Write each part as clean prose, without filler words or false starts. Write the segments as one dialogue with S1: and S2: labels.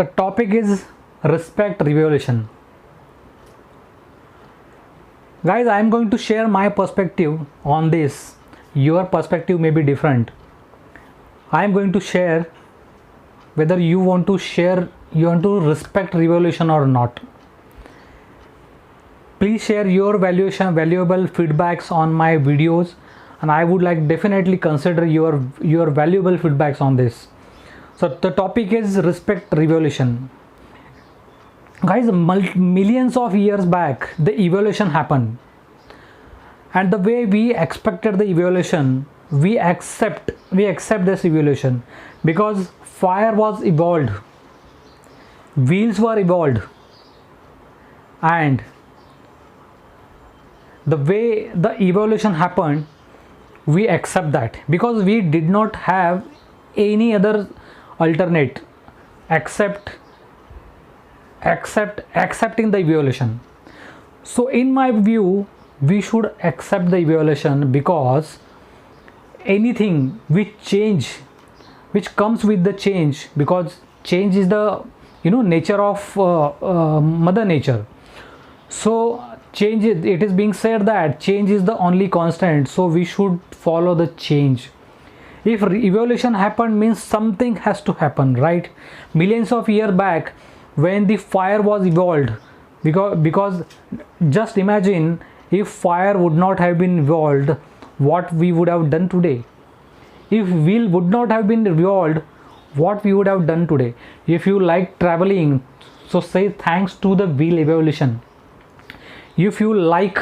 S1: The topic is respect revolution. Guys, I am going to share my perspective on this. Your perspective may be different. I am going to share whether you want to respect revolution or not. Please share your valuable feedbacks on my videos, and I would like definitely consider your valuable feedbacks on this. So the topic is respect revolution. Guys, millions of years back the evolution happened, and the way we expected the evolution, we accept this evolution because fire was evolved, wheels were evolved, and the way the evolution happened, we accept that because we did not have any other alternate except accepting the evolution. So in my view, we should accept the evolution because anything which comes with the change, because change is the nature of mother nature. So change, it is being said that change is the only constant, so we should follow the change. If evolution happened means something has to happen, right? Millions of years back when the fire was evolved, because just imagine if fire would not have been evolved, what we would have done today. If wheel would not have been evolved, what we would have done today. If you like traveling, so say thanks to the wheel evolution. If you like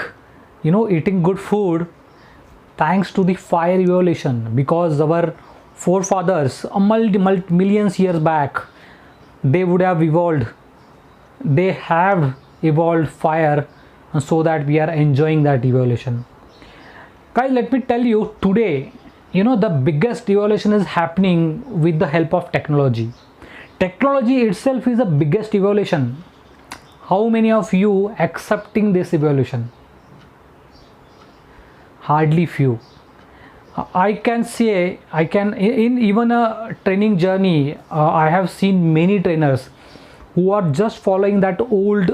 S1: eating good food, thanks to the fire evolution, because our forefathers millions years back, they would have evolved, they have evolved fire, and so that we are enjoying that evolution. Guys, let me tell you, today the biggest evolution is happening with the help of technology. Technology itself is the biggest evolution. How many of you accepting this evolution? Hardly few. I can in even a training journey, I have seen many trainers who are just following that old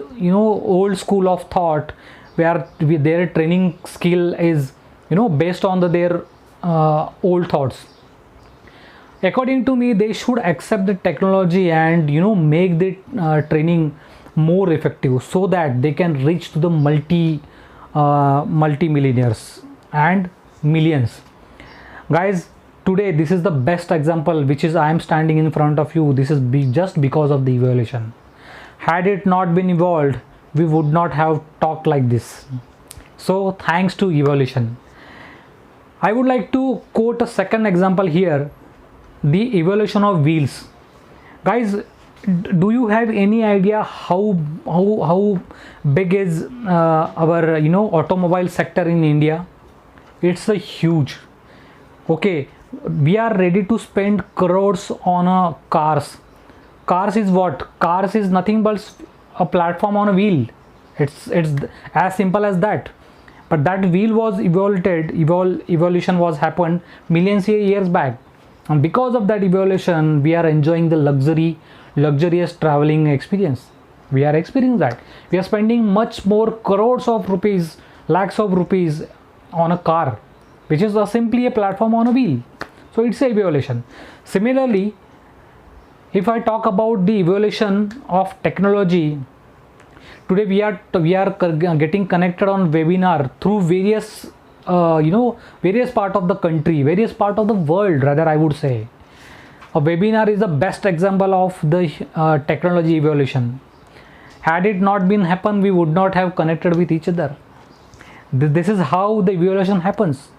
S1: school of thought, where their training skill is based on their old thoughts. According to me, they should accept the technology and make the training more effective, so that they can reach to the multi-millionaires and millions. Guys, today this is the best example, which is I am standing in front of you. This is just because of the evolution. Had it not been evolved, we would not have talked like this. So thanks to evolution. I would like to quote a second example here, the evolution of wheels. Guys, do you have any idea how big is our automobile sector in India? It's a huge. Okay, we are ready to spend crores on cars. Cars is what? Cars is nothing but a platform on a wheel. It's as simple as that. But that wheel was evolution was happened millions of years back, and because of that evolution, we are enjoying the luxurious traveling experience. We are experiencing that. We are spending much more crores of rupees, lakhs of rupees on a car, which is simply a platform on a wheel. So it's a evolution. Similarly, if I talk about the evolution of technology, today we are getting connected on webinar through various part of the country, various part of the world, rather I would say. A webinar is the best example of the technology evolution. Had it not been happened, we would not have connected with each other. This is how the evolution happens.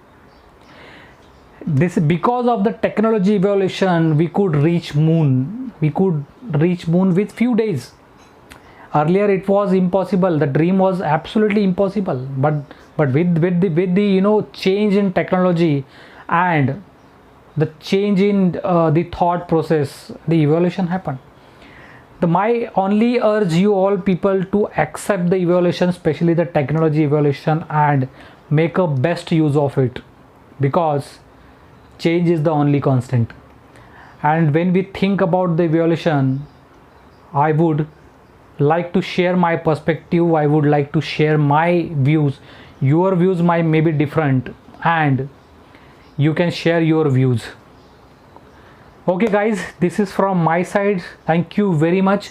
S1: This, because of the technology evolution, we could reach moon. We could reach moon with few days. Earlier it was impossible. The dream was absolutely impossible. But with the change in technology and the change in the thought process, the evolution happened. My only urge you all people to accept the evolution, especially the technology evolution, and make a best use of it, because change is the only constant. And when we think about the evolution, I would like to share my perspective, I would like to share my views. Your views may be different, and you can share your views. Okay guys, this is from my side. Thank you very much.